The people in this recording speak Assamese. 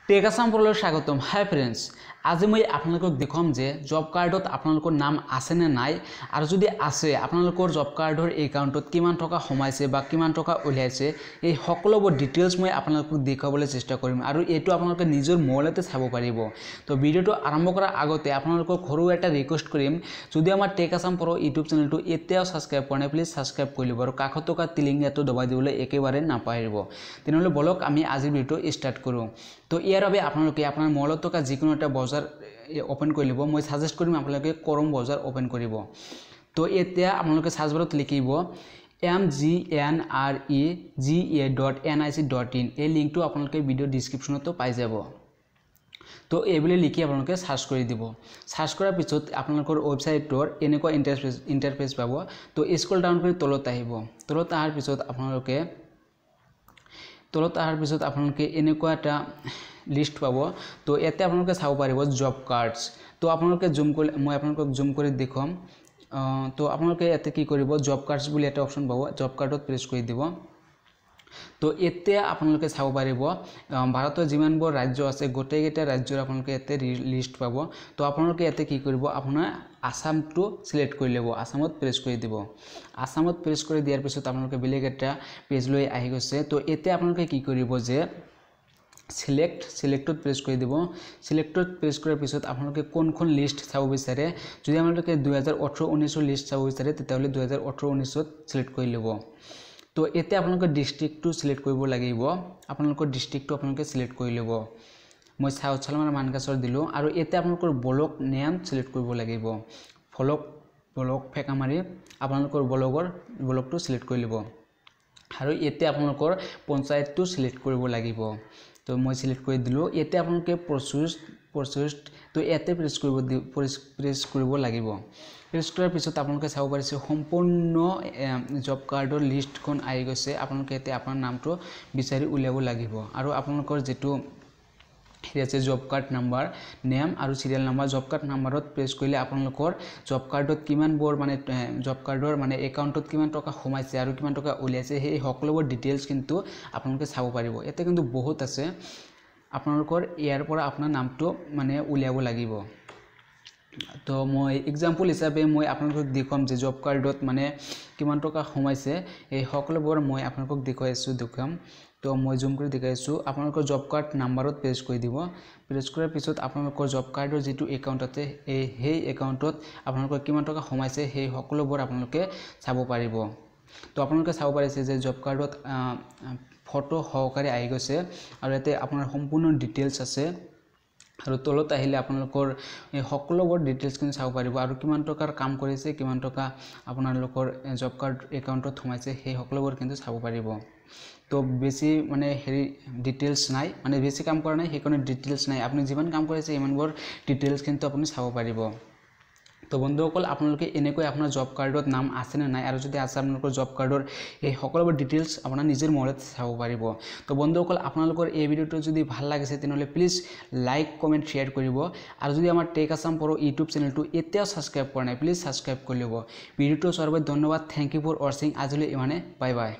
টেক আসাম পৰলৈ স্বাগতম। হাই ফ্ৰেন্ডছ, আজি মই আপোনালোকক দেখাম যে জব কাৰ্ডত আপোনালোকৰ নাম আছে নে নাই, আৰু যদি আছে আপোনালোকৰ জব কাৰ্ডৰ একাউণ্টত কিমান টকা সোমাইছে বা কিমান টকা উলিয়াইছে, এই সকলোবোৰ ডিটেইলছ মই আপোনালোকক দেখাবলৈ চেষ্টা কৰিম, আৰু এইটো আপোনালোকে নিজৰ মোবাইলতে চাব পাৰিব। তো ভিডিঅ'টো আৰম্ভ কৰাৰ আগতে আপোনালোকক সৰু এটা ৰিকুৱেষ্ট কৰিম, যদি আমাৰ টেক আসাম পৰ ইউটিউব চেনেলটো এতিয়াও ছাবস্ক্ৰাইব কৰা নাই প্লিজ ছাবস্ক্ৰাইব কৰি ল'ব, আৰু কাষত থকা টিলিংটো দবাই দিবলৈ একেবাৰে নাপাহৰিব। তেনেহ'লে বলক আমি আজিৰ ভিডিঅ'টো ষ্টাৰ্ট কৰোঁ। তো ইয়াৰ বাবে আপোনালোকে আপোনাৰ মোবাইলত থকা যিকোনো এটা ব্ৰাউজাৰ ওপেন কৰি ল'ব। মই সাজেষ্ট কৰিম আপোনালোকে ক্ৰম ব্ৰাউজাৰ ওপেন কৰিব। তো এতিয়া আপোনালোকে সাৰ্চ বাৰত লিখিব mgnrega.nic.in, এই লিংকটো আপোনালোকে ভিডিঅ' ডিছক্ৰিপশ্যনতো পাই যাব। তো এইবুলি লিখি আপোনালোকে সাৰ্চ কৰি দিব। সাৰ্চ কৰাৰ পিছত আপোনালোকৰ ৱেবছাইটৰ এনেকুৱা ইণ্টাৰফেচ পাব। তো স্ক্ৰল ডাউন কৰি তলত আহিব। তলত অহাৰ পিছত আপোনালোকে এনেকুৱা এটা লিষ্ট পাব। তো ইয়াতে আপোনালোকে চাব পাৰিব জব কাৰ্ডছ। তো আপোনালোকে মই আপোনালোকক জুম কৰি দেখুৱাম। তো আপোনালোকে ইয়াতে কি কৰিব, জব কাৰ্ডছ বুলি এটা অপশ্যন পাব, জব কাৰ্ডত প্ৰেছ কৰি দিব। তো এতিয়া আপোনালোকে চাব পাৰিব ভাৰতৰ যিমানবোৰ ৰাজ্য আছে গোটেইকেইটা ৰাজ্যৰ আপোনালোকে ইয়াতে লিষ্ট পাব। তো আপোনালোকে ইয়াতে কি কৰিব, আপোনাৰ আসামটো সিলেক্ট কৰি ল'ব, আসামত প্ৰেছ কৰি দিব। আসামত প্ৰেছ কৰি দিয়াৰ পিছত আপোনালোকে বেলেগ এটা পেজ লৈ আহি গৈছে। তো এতিয়া আপোনালোকে কি কৰিব যে সিলেক্টত প্ৰেছ কৰি দিব। সিলেক্টত প্ৰেছ কৰাৰ পিছত আপোনালোকে কোনখন লিষ্ট চাব বিচাৰে, যদি আপোনালোকে 2018-19 লিষ্ট চাব বিচাৰে তেতিয়াহ'লে 2018-19ত সিলেক্ট কৰি ল'ব। তো এতিয়া আপোনালোকে ডিষ্ট্ৰিক্টটো সিলেক্ট কৰিব লাগিব। আপোনালোকৰ ডিষ্ট্ৰিক্টটো আপোনালোকে সিলেক্ট কৰি ল'ব। মই সাউথ চালমাৰ মানকাছৰ দিলোঁ, আৰু এতিয়া আপোনালোকৰ ব্লক নেম সিলেক্ট কৰিব লাগিব। ব্লক ফেকা মাৰি আপোনালোকৰ ব্লকটো সিলেক্ট কৰি ল'ব, আৰু এতিয়া আপোনালোকৰ পঞ্চায়তটো সিলেক্ট কৰিব লাগিব। তো মই সিলেক্ট কৰি দিলোঁ। এতিয়া আপোনালোকে প্ৰচেছড তো ইয়াতে প্ৰেছ কৰিব লাগিব। প্ৰেছ কৰাৰ পিছত আপোনালোকে চাব পাৰিছে সম্পূৰ্ণ জব কাৰ্ডৰ লিষ্টখন আহি গৈছে। আপোনালোকে এতিয়া আপোনাৰ নামটো বিচাৰি উলিয়াব লাগিব, আৰু আপোনালোকৰ যিটো আছে জব কাৰ্ড নাম্বাৰ, নেম আৰু চিৰিয়েল নাম্বাৰ, জব কাৰ্ড নাম্বাৰত প্ৰেছ কৰিলে আপোনালোকৰ জব কাৰ্ডত কিমানবোৰ জব কাৰ্ডৰ একাউণ্টত কিমান টকা সোমাইছে আৰু কিমান টকা উলিয়াইছে সেই সকলোবোৰ ডিটেইলছ কিন্তু আপোনালোকে চাব পাৰিব। ইয়াতে কিন্তু বহুত আছে, আপোনালোকৰ ইয়াৰ পৰা আপোনাৰ নামটো উলিয়াব লাগিব। তো মই এক্সাম্পল হিচাপে মই আপোনালোকক দেখুৱাম যে জব কাৰ্ডত কিমান টকা সোমাইছে, এই সকলোবোৰ মই আপোনালোকক দেখুৱাম। তো মই জুম কৰি দেখাইছোঁ। আপোনালোকৰ জব কাৰ্ড নাম্বাৰত প্ৰেছ কৰি দিব। প্ৰেছ কৰাৰ পিছত আপোনালোকৰ জব কাৰ্ডৰ যিটো একাউণ্ট আছে সেই একাউণ্টত আপোনালোকৰ কিমান টকা সোমাইছে সেই সকলোবোৰ আপোনালোকে চাব পাৰিব। তো আপোনালোকে চাব পাৰিছে যে জব কাৰ্ডত ফটো সহকাৰে আহি গৈছে, আৰু ইয়াতে আপোনাৰ সম্পূৰ্ণ ডিটেইলছ আছে, আৰু তলত আহিলে আপোনালোকৰ এই সকলোবোৰ ডিটেইলছখিনি চাব পাৰিব, আৰু কিমান টকাৰ কাম কৰিছে, কিমান টকা আপোনালোকৰ জব কাৰ্ড একাউণ্টত সোমাইছে সেই সকলোবোৰ কিন্তু চাব পাৰিব। তো বেছি ডিটেইলছ নাই, বেছি কাম কৰা নাই সেইকাৰণে ডিটেইলছ নাই, আপুনি যিমান কাম কৰিছে ইমানবোৰ ডিটেইলছ কিন্তু আপুনি চাব পাৰিব। তো বন্ধুসকল, আপোনালোকে এনেকৈ আপোনাৰ জব কাৰ্ডত নাম আছে নে নাই, আৰু যদি আছে আপোনালোকৰ জব কাৰ্ডৰ এই সকলোবোৰ ডিটেইলছ আপোনাৰ নিজৰ মোবাইলত চাব পাৰিব। তো বন্ধুসকল, আপোনালোকৰ এই ভিডিঅ'টো যদি ভাল লাগিছে তেনেহ'লে প্লিজ লাইক কমেণ্ট শ্বেয়াৰ কৰিব, আৰু যদি আমাৰ টেক আসাম পৰ ইউটিউব চেনেলটো এতিয়াও ছাবস্ক্ৰাইব কৰা নাই প্লিজ ছাবস্ক্ৰাইব কৰি ল'ব। ভিডিঅ'টো চোৱাৰ বাবে ধন্যবাদ। থেংক ইউ ফৰ ৱাচিং। আজিলৈ ইমানে, বাই বাই।